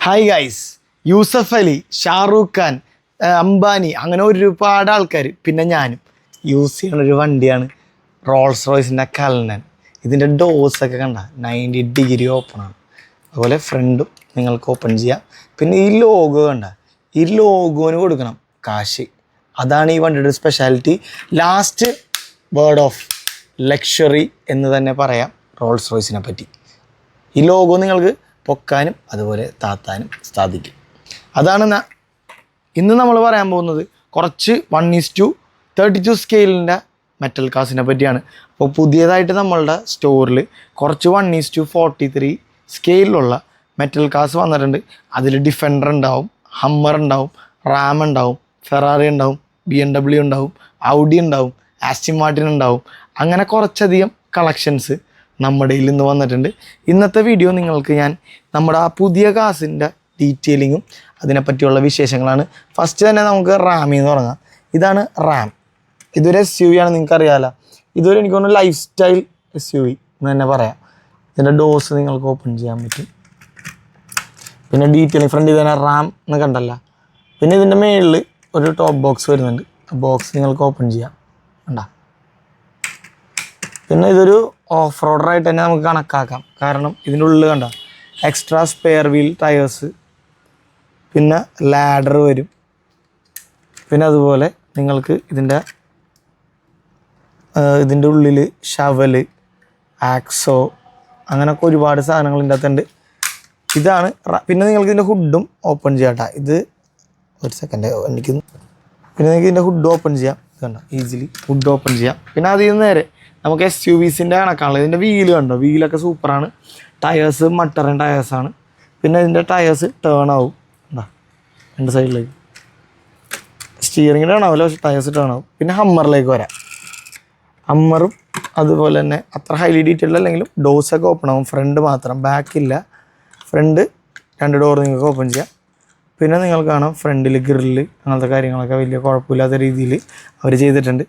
Hi guys, Yusuf Ali, Shahrukh Khan, Ambani, അങ്ങനെ ഒരുപാട് ആൾക്കാർ, പിന്നെ ഞാനും യൂസ് ചെയ്യുന്നൊരു വണ്ടിയാണ് റോൾസ് റോയ്സിൻ്റെ കൽനൻ. ഇതിൻ്റെ ഡോസൊക്കെ കണ്ട 90 ഡിഗ്രി ഓപ്പണാണ്. അതുപോലെ ഫ്രണ്ടും നിങ്ങൾക്ക് ഓപ്പൺ ചെയ്യാം. പിന്നെ ഈ ലോഗോ കണ്ട, ഈ ലോഗോന് കൊടുക്കണം കാശ്. അതാണ് ഈ വണ്ടിയുടെ speciality. Last word of luxury എന്ന് തന്നെ പറയാം റോൾസ് റോയ്സിനെ പറ്റി. ഈ ലോഗോ നിങ്ങൾക്ക് പൊക്കാനും അതുപോലെ താത്താനും സാധിക്കും. അതാണ് ഇന്ന് നമ്മൾ പറയാൻ പോകുന്നത്. കുറച്ച് 1:32 സ്കെയിലിൻ്റെ മെറ്റൽ കാസിനെ പറ്റിയാണ്. അപ്പോൾ പുതിയതായിട്ട് നമ്മളുടെ സ്റ്റോറിൽ കുറച്ച് 1:43 സ്കെയിലുള്ള മെറ്റൽ കാസ് വന്നിട്ടുണ്ട്. അതിൽ ഡിഫൻഡർ ഉണ്ടാവും, ഹമ്മർ ഉണ്ടാവും, റാം ഉണ്ടാവും, ഫെറാറി ഉണ്ടാവും, BMW ഉണ്ടാവും, ഔഡി ഉണ്ടാവും, ആസ്റ്റിൻ മാർട്ടിൻ ഉണ്ടാവും. അങ്ങനെ കുറച്ചധികം കളക്ഷൻസ് നമ്മുടെ ഇന്ന് വന്നിട്ടുണ്ട്. ഇന്നത്തെ വീഡിയോ നിങ്ങൾക്ക് ഞാൻ നമ്മുടെ ആ പുതിയ കാസിൻ്റെ ഡീറ്റെയിലിങ്ങും അതിനെപ്പറ്റിയുള്ള വിശേഷങ്ങളാണ്. ഫസ്റ്റ് തന്നെ നമുക്ക് റാമിൽ നിന്ന് തുടങ്ങാം. ഇതാണ് റാം. ഇതൊരു SUV ആണ്, നിങ്ങൾക്കറിയാമല്ലോ. ഇതൊരു എനിക്ക് തോന്നുന്നു ലൈഫ് സ്റ്റൈൽ SUV എന്ന് തന്നെ പറയാം. ഇതിൻ്റെ ഡോസ് നിങ്ങൾക്ക് ഓപ്പൺ ചെയ്യാൻ പറ്റും. പിന്നെ ഡീറ്റെയിലിങ് ഫ്രണ്ടിൽ തന്നെ റാം എന്ന് കണ്ടല്ല. പിന്നെ ഇതിൻ്റെ മുകളിൽ ഒരു ടോപ്പ് ബോക്സ് വരുന്നുണ്ട്. ആ ബോക്സ് നിങ്ങൾക്ക് ഓപ്പൺ ചെയ്യാം, കണ്ടോ. പിന്നെ ഇതൊരു ഓഫ് റോഡറായിട്ട് തന്നെ നമുക്ക് കണക്കാക്കാം. കാരണം ഇതിൻ്റെ ഉള്ളിൽ കണ്ട എക്സ്ട്രാ സ്പെയർ വീൽ ടയേഴ്സ്, പിന്നെ ലാഡർ വരും. പിന്നെ അതുപോലെ നിങ്ങൾക്ക് ഇതിൻ്റെ ഉള്ളിൽ ഷവല്, ആക്സോ, അങ്ങനെയൊക്കെ ഒരുപാട് സാധനങ്ങൾ ഇതിൻ്റെ അകത്തുണ്ട്. ഇതാണ്. പിന്നെ നിങ്ങൾക്ക് ഇതിൻ്റെ ഹുഡും ഓപ്പൺ ചെയ്യാം കേട്ടോ. ഇത് ഒരു സെക്കൻഡ് എനിക്ക്. പിന്നെ നിങ്ങൾക്ക് ഇതിൻ്റെ ഹുഡ് ഓപ്പൺ ചെയ്യാം. കണ്ടോ, ഈസിലി ഹുഡ് ഓപ്പൺ ചെയ്യാം. പിന്നെ അതിൽ നിന്ന് നേരെ നമുക്ക് SUVസിൻ്റെ കണക്കാണല്ലോ. ഇതിൻ്റെ വീല് കണ്ടോ, വീലൊക്കെ സൂപ്പറാണ്. ടയേഴ്സ് മട്ടറിൻ ടയേഴ്സാണ്. പിന്നെ ഇതിൻ്റെ ടയേഴ്സ് ടേൺ ആവും, എന്താ രണ്ട് സൈഡിലേക്ക്. സ്റ്റിയറിംഗ് ടേൺ ആവില്ല, പക്ഷേ ടയേഴ്സ് ടേൺ ആവും. പിന്നെ ഹമ്മറിലേക്ക് വരാം. ഹമ്മറും അതുപോലെ തന്നെ അത്ര ഹൈലി ഡീറ്റെയിൽഡ് അല്ലെങ്കിലും ഡോസൊക്കെ ഓപ്പൺ ആവും. ഫ്രണ്ട് മാത്രം, ബാക്കില്ല. ഫ്രണ്ട് 2 ഡോർ നിങ്ങൾക്ക് ഓപ്പൺ ചെയ്യാം. പിന്നെ നിങ്ങൾക്ക് കാണാം ഫ്രണ്ടിൽ ഗ്രില്ല്, അങ്ങനത്തെ കാര്യങ്ങളൊക്കെ വലിയ കുഴപ്പമില്ലാത്ത രീതിയിൽ അവർ ചെയ്തിട്ടുണ്ട്.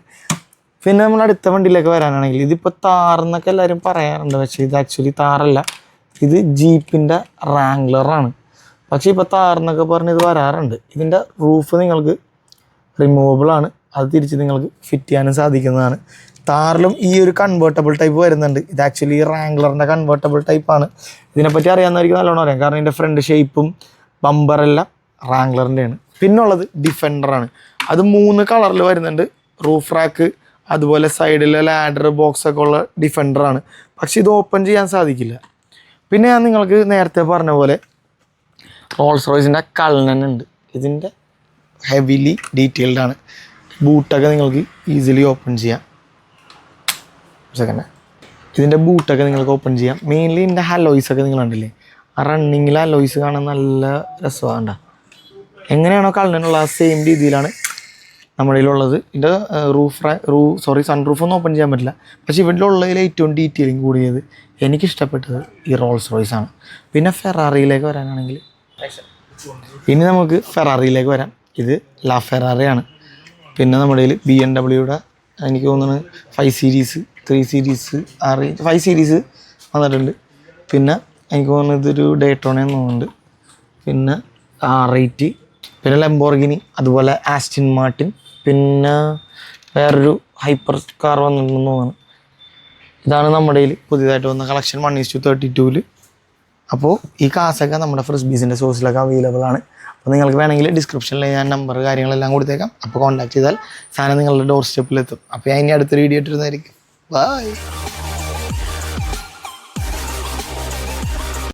പിന്നെ നമ്മൾ അടുത്ത വണ്ടിയിലേക്ക് വരാനാണെങ്കിൽ ഇതിപ്പോൾ താറെന്നൊക്കെ എല്ലാവരും പറയാറുണ്ട്, പക്ഷേ ഇത് ആക്ച്വലി താറല്ല. ഇത് ജീപ്പിൻ്റെ റാംഗ്ലറാണ്. പക്ഷേ ഇപ്പോൾ താറെന്നൊക്കെ പറഞ്ഞ് ഇത് വരാറുണ്ട്. ഇതിൻ്റെ റൂഫ് നിങ്ങൾക്ക് റിമൂവബിളാണ്. അത് തിരിച്ച് നിങ്ങൾക്ക് ഫിറ്റ് ചെയ്യാനും സാധിക്കുന്നതാണ്. താറിലും ഈ ഒരു കൺവേർട്ടബിൾ ടൈപ്പ് വരുന്നുണ്ട്. ഇത് ആക്ച്വലി റാംഗ്ലറിൻ്റെ കൺവേർട്ടബിൾ ടൈപ്പാണ്. ഇതിനെപ്പറ്റി അറിയാവുന്നവർക്ക് നല്ലോണം അറിയാം. കാരണം ഇതിൻ്റെ ഫ്രണ്ട് ഷേപ്പും ബമ്പറെല്ലാം റാംഗ്ലറിൻ്റെയാണ്. പിന്നുള്ളത് ഡിഫൻഡറാണ്. അത് 3 കളറിൽ വരുന്നുണ്ട്. റൂഫ് റാക്ക്, അതുപോലെ സൈഡിലെ ലാഡർ ബോക്സൊക്കെ ഉള്ള ഡിഫൻഡറാണ്. പക്ഷെ ഇത് ഓപ്പൺ ചെയ്യാൻ സാധിക്കില്ല. പിന്നെ ഞാൻ നിങ്ങൾക്ക് നേരത്തെ പറഞ്ഞ പോലെ റോൾസ് റോയ്സിൻ്റെ കൽനൻ ഉണ്ട്. ഇതിൻ്റെ ഹെവിലി ഡീറ്റെയിൽഡ് ആണ്. ബൂട്ടൊക്കെ നിങ്ങൾക്ക് ഈസിലി ഓപ്പൺ ചെയ്യാം. സെക്കൻഡ്, ഇതിൻ്റെ ബൂട്ടൊക്കെ നിങ്ങൾക്ക് ഓപ്പൺ ചെയ്യാം. മെയിൻലി ഇതിൻ്റെ ഹലോയ്സൊക്കെ നിങ്ങൾ കണ്ടില്ലേ, ആ റണ്ണിങ്ങിൽ ഹലോയ്സ് കാണാൻ നല്ല രസമാണ്. എങ്ങനെയാണോ കൽനനുള്ള ആ സെയിം രീതിയിലാണ് നമ്മുടെ കയ്യിലുള്ളത്. ഇതിൻ്റെ സൺ റൂഫൊന്നും ഓപ്പൺ ചെയ്യാൻ പറ്റില്ല. പക്ഷേ ഇവിടെ ഉള്ളതിൽ ഏറ്റവും ഡീറ്റെയിലിംഗ് കൂടിയത് എനിക്കിഷ്ടപ്പെട്ടത് ഈ റോൾസ് റോയ്സ് ആണ്. പിന്നെ ഫെറാറിയിലേക്ക് വരാനാണെങ്കിൽ, ഇനി നമുക്ക് ഫെറാറിയിലേക്ക് വരാം. ഇത് ലാ ഫെറാറിയാണ്. പിന്നെ നമ്മുടെ കയ്യിൽ BMW എനിക്ക് തോന്നുന്നത് 5 സീരീസ്, 3 സീരീസ്, 5 സീരീസ് വന്നിട്ടുണ്ട്. പിന്നെ എനിക്ക് തോന്നുന്നത് ഇതൊരു ഡേറ്റോണയെന്ന് തോന്നുന്നുണ്ട്. പിന്നെ R8, പിന്നെ ലംബോർഗിനി, അതുപോലെ ആസ്റ്റിൻ മാർട്ടിൻ, പിന്നെ വേറൊരു ഹൈപ്പർ കാർ വന്നിട്ടുണ്ടെന്ന് തോന്നുന്നു. ഇതാണ് നമ്മുടെ കയ്യിൽ പുതിയതായിട്ട് വന്ന കളക്ഷൻ 1:32. അപ്പോൾ ഈ കാസൊക്കെ നമ്മുടെ ഫ്രിസ്ബീസിൻ്റെ സോഴ്സിലൊക്കെ അവൈലബിൾ ആണ്. അപ്പോൾ നിങ്ങൾക്ക് വേണമെങ്കിൽ ഡിസ്ക്രിപ്ഷനിൽ ഞാൻ നമ്പർ കാര്യങ്ങളെല്ലാം കൊടുത്തേക്കാം. അപ്പോൾ കോൺടാക്ട് ചെയ്താൽ സാധനം നിങ്ങളുടെ ഡോർ സ്റ്റെപ്പിലെത്തും. അപ്പോൾ ഞാൻ ഇനി അടുത്തൊരു വീഡിയോ ഇട്ടിരുന്നതായിരിക്കും. ബൈ.